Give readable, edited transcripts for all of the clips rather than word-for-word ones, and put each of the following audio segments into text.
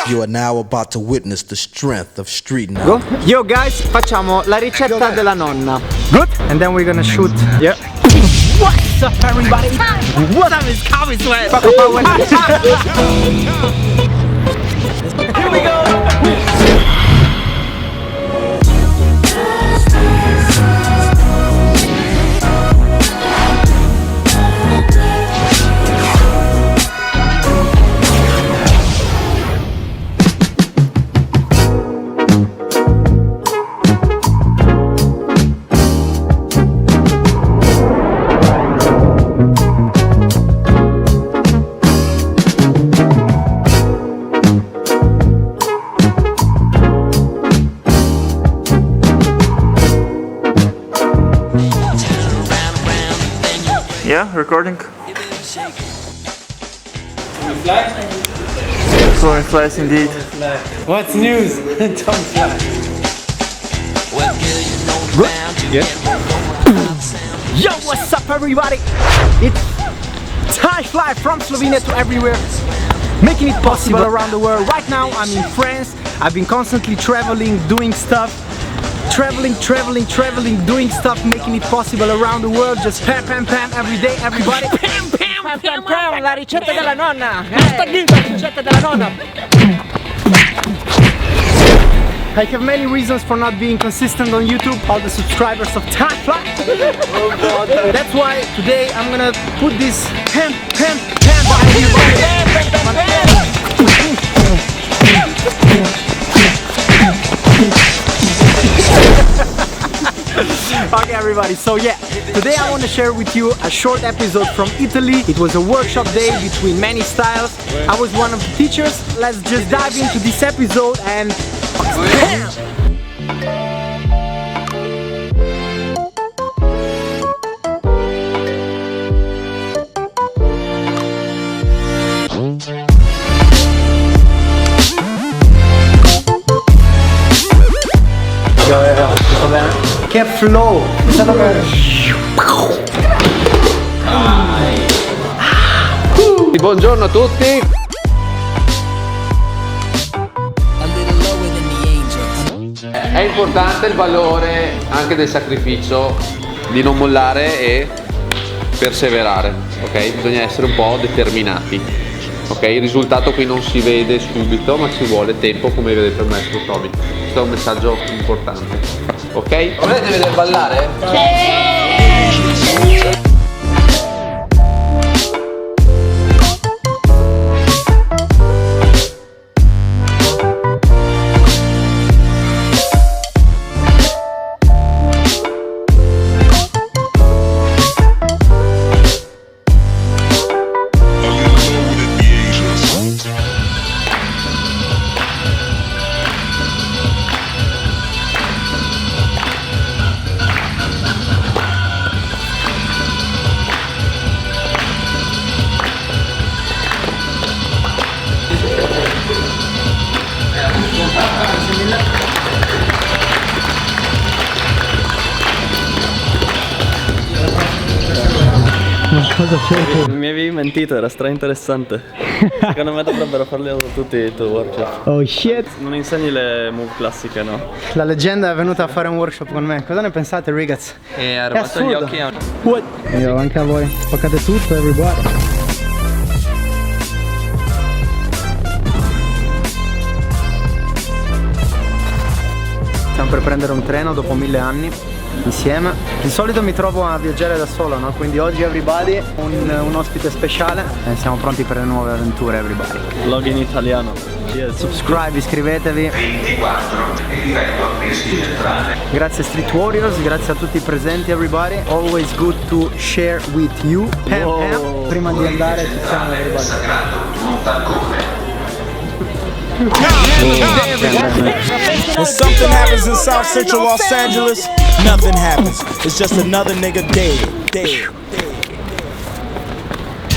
You are now about to witness the strength of street knowledge. Go. Yo guys, facciamo la ricetta della nonna. Good. And then we're gonna shoot. Yeah. What's up everybody? What up is coming sweat? Here we go. Yeah, recording. Tomifly? Tomifly, indeed. What's news? Tomifly. Good. Yeah. Yo, what's up everybody? It's Tomifly from Slovenia to everywhere, making it possible around the world. Right now I'm in France. I've been constantly traveling, doing stuff. Traveling, doing stuff, making it possible around the world. Just pam, every day, everybody. Pam, la ricetta della nonna. La ricetta della nonna. I have many reasons for not being consistent on YouTube. All the subscribers of Tomifly. That's why today I'm gonna put this pam behind you. Okay everybody, so yeah, today I want to share with you a short episode from Italy. It was a workshop day between many styles. I was one of the teachers. Let's just dive into this episode and bam! Che flow! È stato per... Buongiorno a tutti! È importante il valore anche del sacrificio, di non mollare e perseverare, ok? Bisogna essere un po' determinati, ok? Il risultato qui non si vede subito, ma ci vuole tempo, come vede per me maestro Tommy. Questo è un messaggio importante, ok? Volete vedere ballare? Sì! Cosa c'è? Mi avevi mentito, era stra interessante. Secondo me dovrebbero farli tutti i tuoi workshop. Oh shit! Non insegni le move classiche, no? La leggenda è venuta a fare un workshop con me. Cosa ne pensate, ragazzi? Ha rubato gli occhi a... What? Io anche a voi. Spaccate tutto, everybody. Stiamo per prendere un treno dopo 1000 anni insieme. Di solito mi trovo a viaggiare da solo, no? Quindi oggi everybody un ospite speciale e siamo pronti per le nuove avventure, everybody. Vlog in italiano. Yes. Subscribe, iscrivetevi. Grazie Street Warriors, grazie a tutti i presenti, everybody. Always good to share with you. Pam. Prima di andare ci siamo, everybody. When something happens in South Central Los Angeles, nothing happens. It's just another nigga dead.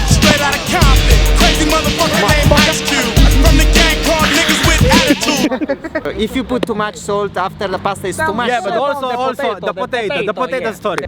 Straight out of Compton, crazy motherfucker named Ice Cube. From the gang called niggas with attitude. If you put too much salt after the pasta is too much. Yeah, but also the potato story.